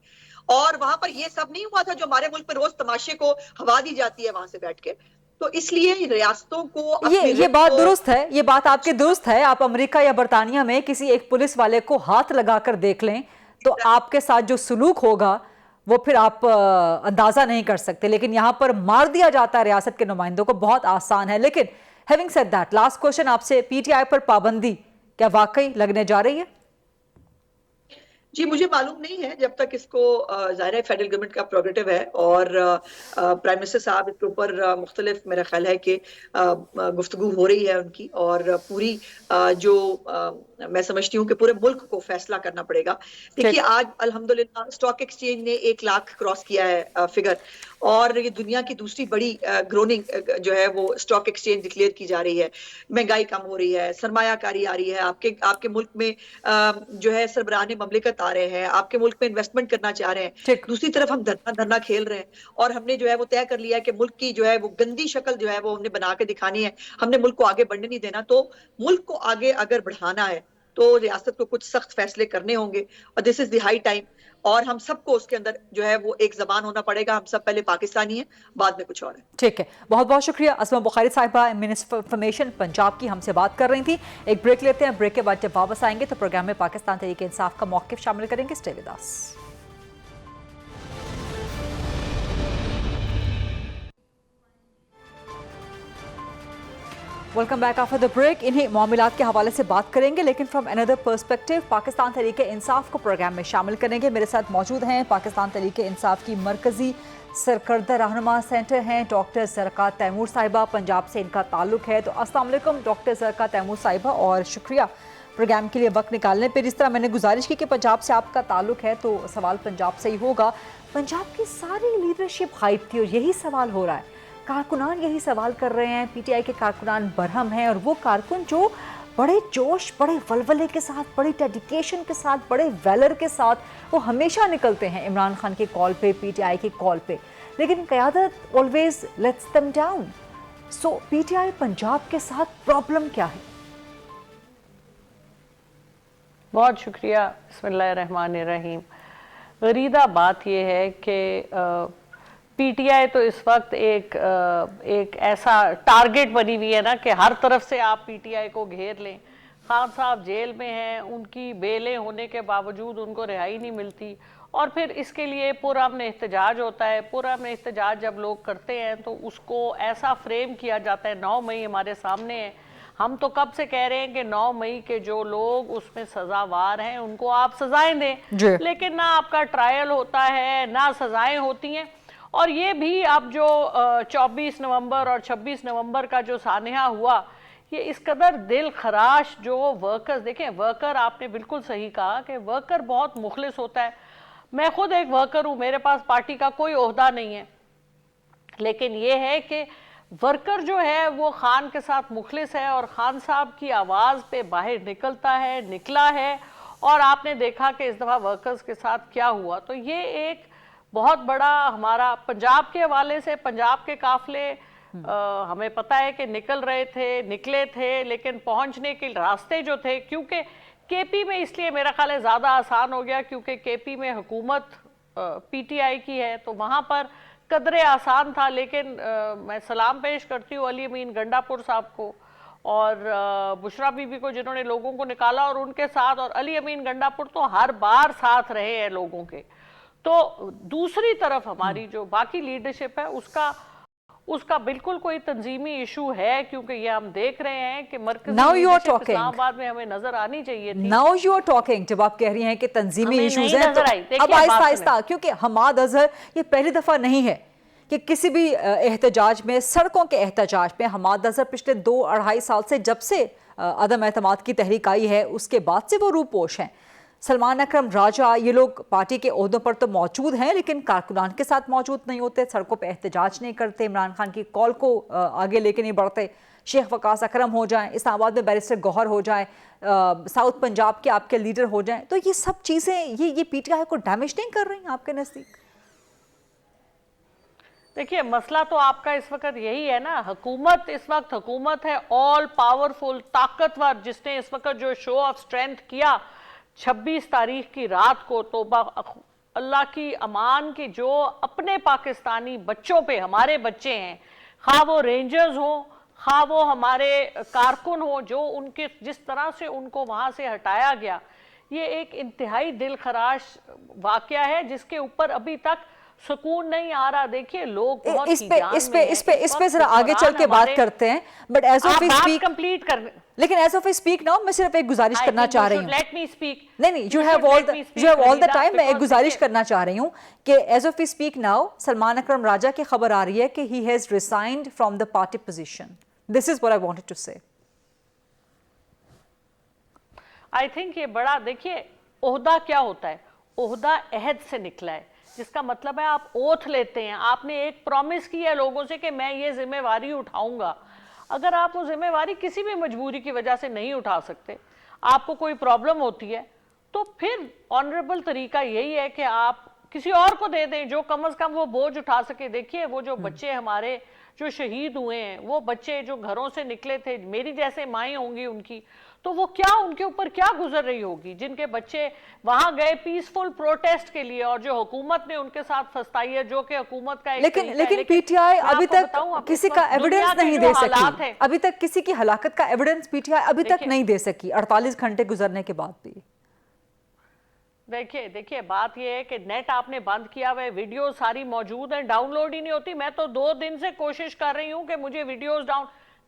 और वहां पर ये सब नहीं हुआ था जो हमारे मुल्क में रोज तमाशे को हवा दी जाती है वहां से बैठ के। तो इसलिए रियासतों को ये बात दुरुस्त है, ये बात आपकी दुरुस्त है। आप अमेरिका या बरतानिया में किसी एक पुलिस वाले को हाथ लगाकर देख लें तो आपके साथ जो सुलूक होगा वो फिर आप अंदाजा नहीं कर सकते, लेकिन यहां पर मार दिया जाता है रियासत के नुमाइंदों को, बहुत आसान है। लेकिन having said that, last question आपसे, पीटीआई पर पाबंदी क्या वाकई लगने जा रही है? जी मुझे मालूम नहीं है, जब तक इसको ज़ाहिर है फेडरल गवर्नमेंट का प्रोग्रेटिव है और प्राइम मिनिस्टर साहब इसके ऊपर मुख्तलिफ मेरा ख्याल है कि गुफ्तगू हो रही है उनकी, और पूरी जो मैं समझती हूँ कि पूरे मुल्क को फैसला करना पड़ेगा। देखिए आज अल्हम्दुलिल्लाह स्टॉक एक्सचेंज ने 1 लाख क्रॉस किया है फिगर, और ये दुनिया की दूसरी बड़ी ग्रोनिंग जो है वो स्टॉक एक्सचेंज डिक्लेयर की जा रही है। महंगाई कम हो रही है, सरमायाकारी आ रही है, आपके मुल्क में जो है सरबराह ममलिकत आ रहे हैं, आपके मुल्क में इन्वेस्टमेंट करना चाह रहे हैं। दूसरी तरफ हम धरना खेल रहे हैं और हमने जो है वो तय कर लिया है कि मुल्क की जो है वो गंदी शक्ल जो है वो हमने बना के दिखानी है, हमने मुल्क को आगे बढ़ने नहीं देना। तो मुल्क को आगे अगर बढ़ाना है तो रियासत को कुछ सख्त फैसले करने होंगे और this is the high time. और हम सबको उसके अंदर जो है वो एक जबान होना पड़ेगा। हम सब पहले पाकिस्तानी हैं, बाद में कुछ और है। ठीक है, बहुत बहुत शुक्रिया। असमा बुखारी साहिबा, मिनिस्टर इंफॉर्मेशन पंजाब की, हमसे बात कर रही थी। एक ब्रेक लेते हैं, ब्रेक के बाद जब वापस आएंगे तो प्रोग्राम में पाकिस्तान तहरीक इंसाफ का मौक़िफ़ शामिल करेंगे। Stay with us. Welcome back after the break. इन्हीं मामलात के हवाले से बात करेंगे, लेकिन from another perspective Pakistan Tehreek Insaf को प्रोग्राम में शामिल करेंगे। मेरे साथ मौजूद हैं पाकिस्तान तहरीक इंसाफ की मरकजी सरकर्दा रहनुमा सेंटर हैं डॉक्टर ज़रक़ा तैमूर साहिबा, पंजाब से इनका ताल्लुक है। तो अस्सलाम वालेकुम डॉक्टर ज़रक़ा तैमूर साहिबा, और शुक्रिया प्रोग्राम के लिए वक्त निकालने पर। जिस तरह मैंने गुजारिश की कि पंजाब से आपका ताल्लुक है तो सवाल पंजाब से ही होगा। पंजाब की सारी लीडरशिप गायब थी और यही सवाल हो रहा है, कारकुनान यही सवाल कर रहे हैं। पीटीआई के कारकुनान बरहम हैं, और वो कारकुन जो बड़े जोश, बड़े वलवले के साथ, बड़ी डेडिकेशन के साथ, बड़े वेलर के साथ वो हमेशा निकलते हैं इमरान खान के कॉल पे, पीटीआई के कॉल पे, लेकिन क़यादत always let's them down. So PTI Punjab के साथ प्रॉब्लम क्या है? बहुत शुक्रिया। बिस्मिल्लाहिर्रहमानिर्रहीम। गरीदा बात यह है कि पीटीआई तो इस वक्त एक ऐसा टारगेट बनी हुई है ना कि हर तरफ से आप पीटीआई को घेर लें। खान साहब जेल में हैं, उनकी बेलें होने के बावजूद उनको रिहाई नहीं मिलती, और फिर इसके लिए पुरअमन एहतजाज होता है। पुरअमन एहतजाज जब लोग करते हैं तो उसको ऐसा फ्रेम किया जाता है। 9 मई हमारे सामने है, हम तो कब से कह रहे हैं कि 9 मई के जो लोग उसमें सजावार हैं उनको आप सजाएं दें, लेकिन ना आपका ट्रायल होता है ना सजाएं होती हैं। और ये भी अब जो 24 नवंबर और 26 नवंबर का जो सानहा हुआ, ये इस कदर दिल खराश जो वर्कर्स, देखें वर्कर, आपने बिल्कुल सही कहा कि वर्कर बहुत मुखलिस होता है। मैं खुद एक वर्कर हूँ, मेरे पास पार्टी का कोई ओहदा नहीं है, लेकिन ये है कि वर्कर जो है वो खान के साथ मुखलिस है और खान साहब की आवाज़ पे बाहर निकलता है, निकला है। और आपने देखा कि इस दफ़ा वर्कर्स के साथ क्या हुआ। तो ये एक बहुत बड़ा हमारा पंजाब के हवाले से, पंजाब के काफले हमें पता है कि निकले थे, लेकिन पहुंचने के रास्ते जो थे, क्योंकि केपी में इसलिए मेरा ख्याल है ज़्यादा आसान हो गया क्योंकि केपी में हुकूमत पीटीआई की है, तो वहाँ पर कदरे आसान था। लेकिन मैं सलाम पेश करती हूँ अली अमीन गंडापुर साहब को और बुशरा बीबी को, जिन्होंने लोगों को निकाला, और उनके साथ, और अली अमीन गंडापुर तो हर बार साथ रहे हैं लोगों के। तो दूसरी तरफ हमारी जो बाकी लीडरशिप है उसका बिल्कुल कोई तंजीमी इशू है, क्योंकि ये हम देख रहे हैं कि मरकजी इस्लामाबाद में हमें नजर आनी चाहिए थी। नाउ यू आर टॉकिंग, जब आप कह रही हैं कि तंजीमी इश्यूज हैं, तो अब आहिस्ता आहिस्ता, क्योंकि हमाद अजहर ये पहली दफा नहीं है कि किसी भी एहतजाज में, सड़कों के एहतजाज में हमाद अजहर पिछले 2-2.5 साल से, जब से अदम एतमाद की तहरीक आई है उसके बाद से वो रूपोश हैं। सलमान अकरम राजा, ये लोग पार्टी के ओहदों पर तो मौजूद हैं, लेकिन कारकुनान के साथ मौजूद नहीं होते, सड़कों पे एहतजाज नहीं करते, इमरान खान की कॉल को आगे लेके नहीं बढ़ते। शेख वकास अकरम हो जाएं, इस्लामाबाद में बैरिस्टर गौहर हो जाएं, साउथ पंजाब के आपके लीडर हो जाएं, तो ये सब चीज़ें ये पीटीआई को डैमेज नहीं कर रही हैं आपके नज़दीक? देखिए, मसला तो आपका इस वक्त यही है ना, हुकूमत इस वक्त हुकूमत है ऑल पावरफुल, ताकतवर, जिसने इस वक्त जो शो ऑफ स्ट्रेंथ किया 26 तारीख की रात को, तो अल्लाह की अमान की, जो अपने पाकिस्तानी बच्चों पे, हमारे बच्चे हैं, खा वो रेंजर्स हो, खा वो हमारे कारकुन हो, जो उनके जिस तरह से उनको वहां से हटाया गया, ये एक इंतहाई दिल खराश वाकया है जिसके ऊपर अभी तक सुकून नहीं आ रहा। देखिए, लोग बहुत इस पे जरा आगे चल के बात करते हैं, but as of speak complete कर, लेकिन एज ऑफ स्पीक नाउ मैं सिर्फ एक गुजारिश करना चाह रही हूँ। Let me speak. नहीं, you have all the time. मैं एक गुजारिश करना चाह रही हूँ कि as of speak now Salman Akram Raja की खबर आ रही है कि he has resigned from the party position. This is what I wanted to say. I think ये बड़ा, देखिए, ओहदा क्या होता है, ओहदा अहद से निकला है, जिसका मतलब है आप ओथ लेते हैं, आपने एक प्रॉमिस की है लोगों से कि मैं ये जिम्मेवारी उठाऊंगा। अगर आप वो जिम्मेवारी किसी भी मजबूरी की वजह से नहीं उठा सकते, आपको कोई प्रॉब्लम होती है, तो फिर ऑनरेबल तरीका यही है कि आप किसी और को दे दें जो कम से कम वो बोझ उठा सके। देखिए वो जो बच्चे हमारे जो शहीद हुए हैं, वो बच्चे जो घरों से निकले थे, मेरी जैसे माएँ होंगी उनकी, तो वो क्या उनके ऊपर क्या गुजर रही होगी, जिनके बच्चे वहां गए पीसफुल प्रोटेस्ट के लिए और जो हुकूमत ने उनके साथ फंसाई है, जो कि हुकूमत का लेकिन पीटीआई अभी तक किसी का एविडेंस नहीं दे सकी, अभी तक किसी की हलाकत का एविडेंस पीटीआई अभी तक नहीं दे सकी 48 घंटे गुजरने के बाद भी। देखिए बात यह है कि नेट आपने बंद किया हुआ है, वीडियो सारी मौजूद है, डाउनलोड ही नहीं होती। मैं तो 2 दिन से कोशिश कर रही हूं कि मुझे वीडियोस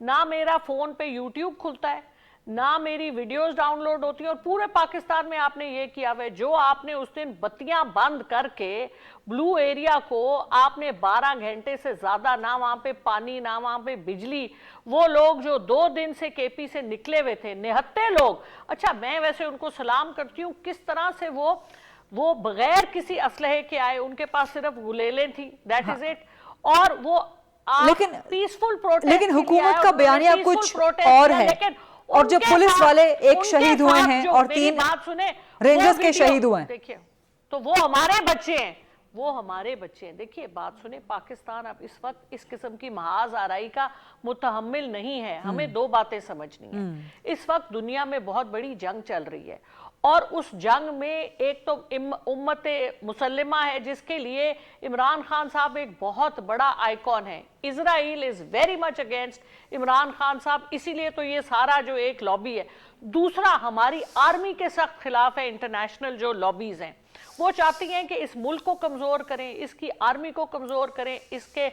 ना मेरा फोन पे यूट्यूब खुलता है, ना मेरी वीडियोस डाउनलोड होती है। और पूरे पाकिस्तान में आपने ये किया हुआ है, जो आपने उस दिन बत्तियां बंद करके ब्लू एरिया को आपने 12 घंटे से ज्यादा, ना वहां पे पानी ना वहां पे बिजली, वो लोग जो 2 दिन से केपी से निकले हुए थे, निहत्ते लोग, अच्छा मैं वैसे उनको सलाम करती हूँ किस तरह से वो बगैर किसी असलहे के आए, उनके पास सिर्फ गुलेलें थी, दैट इज इट। और वो लेकिन पीसफुल प्रोटेस्ट, लेकिन हुकूमत का बयानिया कुछ और है, और जो पुलिस वाले एक शहीद हुए हैं और 3 बात सुने रेंजर्स के शहीद हुए हैं। देखिए तो वो हमारे बच्चे हैं, वो हमारे बच्चे हैं। देखिए बात सुने, पाकिस्तान अब इस वक्त इस किस्म की महाज आराई का मुतहम्मिल नहीं है। हमें 2 बातें समझनी है। इस वक्त दुनिया में बहुत बड़ी जंग चल रही है, और उस जंग में एक तो उम्मत मुसल्लिमा है जिसके लिए इमरान खान साहब एक बहुत बड़ा आइकॉन है। Israel is very much against Imran Khan साहब, इसीलिए तो ये सारा जो एक लॉबी है। दूसरा, हमारी आर्मी के सख्त खिलाफ है इंटरनेशनल जो लॉबीज हैं, वो चाहती हैं कि इस मुल्क को कमजोर करें, इसकी आर्मी को कमजोर करें, इसके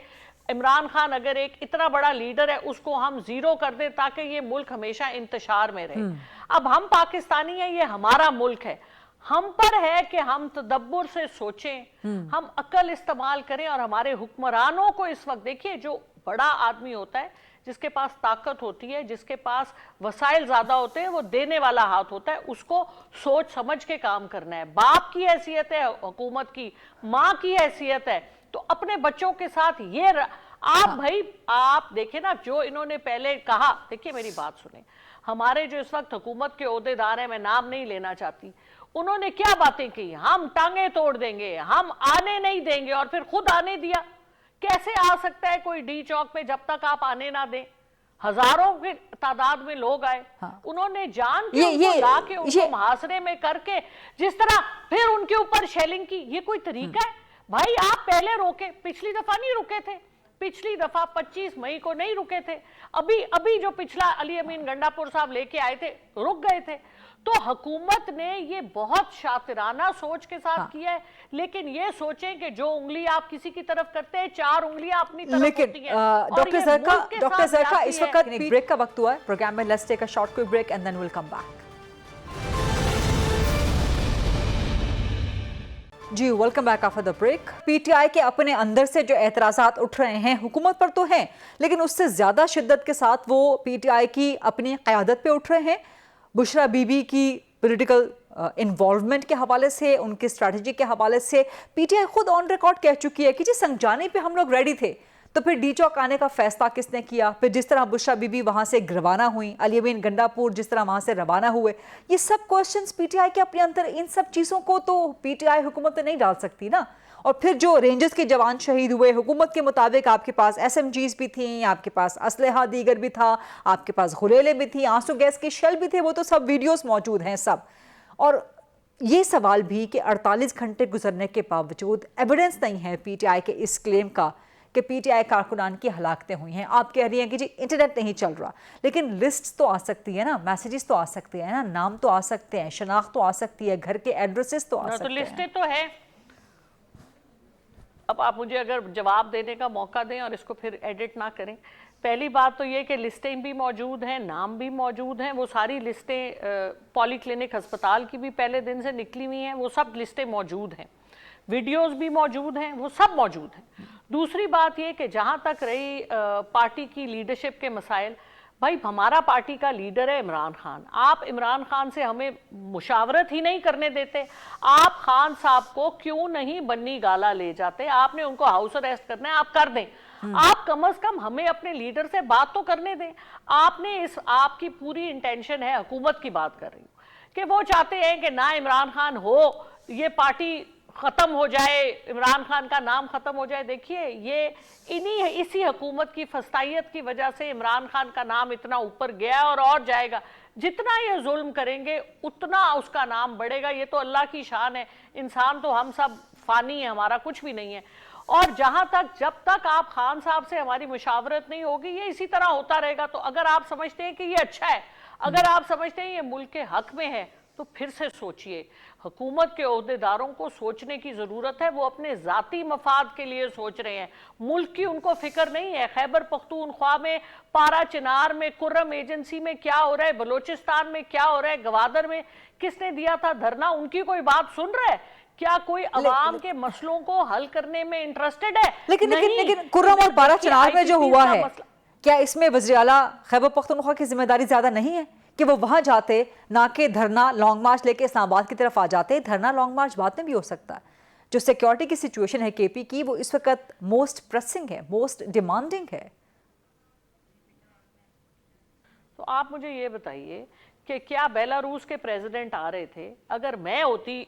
इमरान खान अगर एक इतना बड़ा लीडर है उसको हम जीरो कर दें ताकि ये मुल्क हमेशा इंतशार में रहे। अब हम पाकिस्तानी हैं, ये हमारा मुल्क है, हम पर है कि हम तदब्बुर से सोचें, हम अक्ल इस्तेमाल करें। और हमारे हुक्मरानों को इस वक्त देखिए, जो बड़ा आदमी होता है, जिसके पास ताकत होती है, जिसके पास वसाइल ज्यादा होते हैं, वो देने वाला हाथ होता है, उसको सोच समझ के काम करना है। बाप की हैसियत है हुकूमत की, माँ की हैसियत है, तो अपने बच्चों के साथ ये भाई आप देखें ना, जो इन्होंने पहले कहा, देखिए मेरी बात सुने, हमारे जो इस वक्त हुकूमत के ओहदेदार हैं, मैं नाम नहीं लेना चाहती, उन्होंने क्या बातें की, हम टांगे तोड़ देंगे, हम आने नहीं देंगे, और फिर खुद आने दिया। कैसे आ सकता है कोई डी चौक पे जब तक आप आने ना दें? हजारों की तादाद में लोग आए। हाँ। उन्होंने जान के उनको ला के उनको मुहासरे में करके जिस तरह फिर उनके ऊपर शेलिंग की, ये कोई तरीका है? भाई आप पहले रोके, पिछली दफा नहीं रुके थे, पिछली दफा 25 मई को नहीं रुके थे, अभी जो पिछला अली अमीन गंडापुर साहब लेके आए थे रुक गए थे। तो हुकूमत ने ये बहुत शातिराना सोच के साथ किया है, लेकिन ये सोचें कि जो उंगली आप किसी की तरफ करते हैं, 4 उंगलियां अपनी तरफ होती हैं। डॉक्टर ज़रका इस वक्त ब्रेक का वक्त हुआ है प्रोग्राम में। Let's take a short quick break and then will come back. जी welcome back after the break. PTI के अपने अंदर से जो एतराज़ात उठ रहे हैं हुकूमत पर तो हैं, लेकिन उससे ज़्यादा शिद्दत के साथ वो पीटीआई की अपनी क़यादत पे उठ रहे हैं। बुशरा बीबी की पॉलिटिकल इन्वॉल्वमेंट के हवाले से, उनकी स्ट्रैटेजी के हवाले से पीटीआई खुद ऑन रिकॉर्ड कह चुकी है कि जी संजाने पे हम लोग रेडी थे, तो फिर डी चौक आने का फैसला किसने किया? फिर जिस तरह बुशरा बीबी वहां से रवाना हुई, अली अमीन गंडापुर जिस तरह वहां से रवाना हुए, ये सब क्वेश्चंस पीटीआई के अपने अंदर, इन सब चीज़ों को तो पीटीआई हुकूमत नहीं डाल सकती ना। और फिर जो रेंजर्स के जवान शहीद हुए, हुकूमत के मुताबिक आपके पास SMGs भी थी, आपके पास असलहा दीगर भी था, आपके पास गुलेले भी थी, आंसू गैस के शेल भी थे, वो तो सब वीडियोस मौजूद हैं सब। और ये सवाल भी कि 48 घंटे गुजरने के बावजूद एविडेंस नहीं है पीटीआई के इस क्लेम का कि पीटीआई कारकुनान की हलाकतें हुई हैं। आप कह रही हैं कि जी इंटरनेट नहीं चल रहा, लेकिन लिस्ट तो आ सकती है ना, मैसेजेस तो आ सकते हैं ना, नाम तो आ सकते हैं, शनाख्त तो आ सकती है, घर के एड्रेसेस तो आ सकते हैं, लिस्टें तो है। अब आप मुझे अगर जवाब देने का मौका दें और इसको फिर एडिट ना करें। पहली बात तो ये कि लिस्टें भी मौजूद हैं, नाम भी मौजूद हैं, वो सारी लिस्टें पॉलीक्लिनिक अस्पताल की भी पहले दिन से निकली हुई हैं, वो सब लिस्टें मौजूद हैं, वीडियोस भी मौजूद हैं, वो सब मौजूद हैं। दूसरी बात ये कि जहाँ तक रही पार्टी की लीडरशिप के मसाइल, भाई हमारा पार्टी का लीडर है इमरान खान, आप इमरान खान से हमें मुशावरत ही नहीं करने देते। आप खान साहब को क्यों नहीं बन्नी गाला ले जाते? आपने उनको हाउस अरेस्ट करना है, आप कर दें। आप कम से कम हमें अपने लीडर से बात तो करने दें। आपकी पूरी इंटेंशन है, हुकूमत की बात कर रही हूँ, कि वो चाहते हैं कि ना इमरान खान हो, ये पार्टी खत्म हो जाए, इमरान खान का नाम खत्म हो जाए। देखिए ये इसी हुकूमत की फस्तायत की वजह से इमरान खान का नाम इतना ऊपर गया और जाएगा। जितना ये जुल्म करेंगे उतना उसका नाम बढ़ेगा। ये तो अल्लाह की शान है, इंसान तो हम सब फानी है, हमारा कुछ भी नहीं है। और जहां तक जब तक आप खान साहब से हमारी मुशावरत नहीं होगी ये इसी तरह होता रहेगा। तो अगर आप समझते हैं कि ये अच्छा है, अगर आप समझते हैं ये मुल्क के हक में है, तो फिर से सोचिए। हुकूमत के ओहदेदारों को सोचने की जरूरत है, वो अपने जाती मफाद के लिए सोच रहे हैं, मुल्क की उनको फिक्र नहीं है। खैबर पख्तूनख्वा में, पारा चिनार में, कुर्रम एजेंसी में क्या हो रहा है, बलोचिस्तान में क्या हो रहा है, गवादर में किसने दिया था धरना, उनकी कोई बात सुन रहा है? क्या कोई अवाम के मसलों को हल करने में इंटरेस्टेड है? लेकिन कुर्रम और पारा चिनार में जो हुआ है, क्या इसमें वज़ीर आला खैबर पख्तूनख्वा की जिम्मेदारी ज्यादा नहीं है कि वो वहां जाते, ना कि धरना लॉन्ग मार्च लेके इस्लामाबाद की तरफ आ जाते? धरना लॉन्ग मार्च बाद में भी हो सकता है। जो सिक्योरिटी की सिचुएशन है केपी की, वो इस वक्त मोस्ट प्रेसिंग है, मोस्ट डिमांडिंग है। तो आप मुझे ये बताइए कि क्या बेलारूस के प्रेसिडेंट आ रहे थे, अगर मैं होती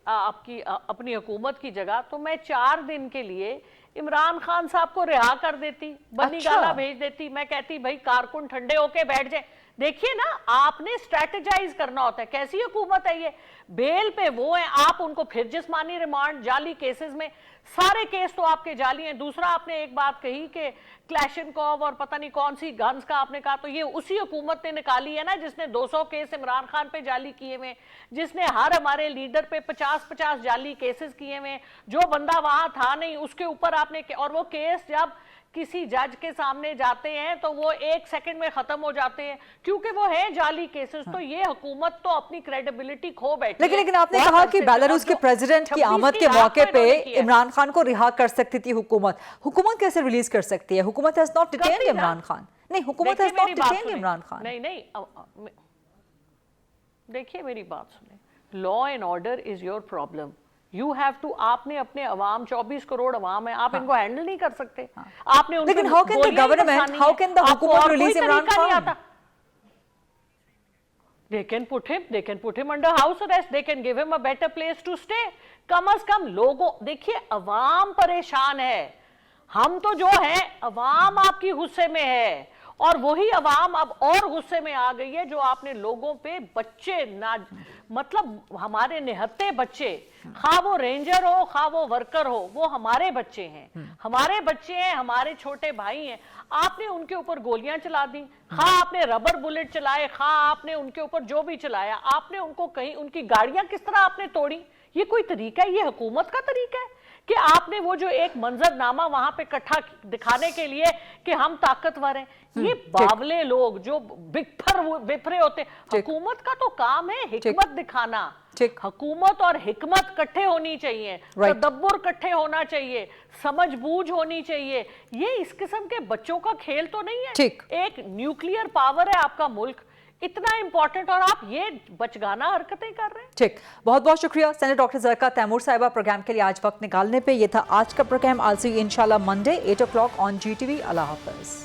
आपकी अपनी हुकूमत की जगह, तो मैं 4 दिन के लिए इमरान खान साहब को रिहा कर देती, बनी गाला भेज देती। मैं कहती भाई कारकुन ठंडे होके बैठ जाए। देखिए ना, आपने स्ट्रेटेजाइज करना होता है। कैसी हुकूमत है ये? बेल पे वो है, आप उनको फिर जिस्मानी रिमांड, जाली केसेस में, सारे केस तो आपके जाली हैं। दूसरा, आपने एक बात कही कि क्लैशनकोव और पता नहीं कौन सी गन्स का आपने कहा, तो ये उसी हुकूमत ने निकाली है ना जिसने 200 केस इमरान खान पे जाली किए हुए, जिसने हर हमारे लीडर पे 50-50 जाली केसेस किए हुए। जो बंदा वहां था नहीं उसके ऊपर आपने, और वो केस जब किसी जज के सामने जाते हैं तो वो 1 सेकंड में खत्म हो जाते हैं, क्योंकि वो है जाली केसेस। तो ये हुकूमत तो अपनी क्रेडिबिलिटी खो बैठी है। लेकिन आपने कहा कि बेलारूस के प्रेसिडेंट की आमद के मौके पे इमरान खान को रिहा कर सकती थी हुकूमत। हुकूमत कैसे रिलीज कर सकती है? हुकूमत has not detained Imran Khan. नहीं, हुकूमत has not detained Imran Khan. नहीं, देखिए मेरी बात सुने। Law and order is your problem. You have to, आपने अपने अवाम, 24 करोड़ अवाम है, आप इनको हैंडल नहीं कर सकते। आपने उनको, लेकिन how can the government, how can the हुकूमत release Imran Khan? They can put him under house arrest, they can give him a better place to stay। कम से कम लोगों, देखिए अवाम परेशान है, हम तो जो है अवाम आपकी गुस्से में है, और वही अवाम अब और गुस्से में आ गई है जो आपने लोगों पे बच्चे ना, मतलब हमारे निहत्ते बच्चे, खा वो रेंजर हो खा वो वर्कर हो, वो हमारे बच्चे हैं, हमारे बच्चे हैं, हमारे छोटे भाई हैं। आपने उनके ऊपर गोलियां चला दी, खा आपने रबर बुलेट चलाए, खा आपने उनके ऊपर जो भी चलाया, आपने उनको कहीं, उनकी गाड़ियां किस तरह आपने तोड़ी। ये कोई तरीका है? ये हुकूमत का तरीका है कि आपने वो जो एक मंजरनामा वहां पे इकट्ठा दिखाने के लिए कि हम ताकतवर हैं, ये बावले लोग जो बिफरे होते। हुकूमत का तो काम है हिकमत दिखाना। हुकूमत और हिकमत इकट्ठे होनी चाहिए, तदब्बुर इकट्ठे होना चाहिए, समझबूझ होनी चाहिए। ये इस किस्म के बच्चों का खेल तो नहीं है। एक न्यूक्लियर पावर है आपका मुल्क, इतना इंपॉर्टेंट, और आप ये बचगाना हरकतें कर रहे हैं। ठीक, बहुत बहुत शुक्रिया सेनेटर डॉक्टर ज़रका तैमूर साहिबा प्रोग्राम के लिए आज वक्त निकालने पे। ये था आज का प्रोग्राम। आल सी यू इंशाल्लाह मंडे 8 o'clock ऑन GTV। अल्लाह हाफ़िज़।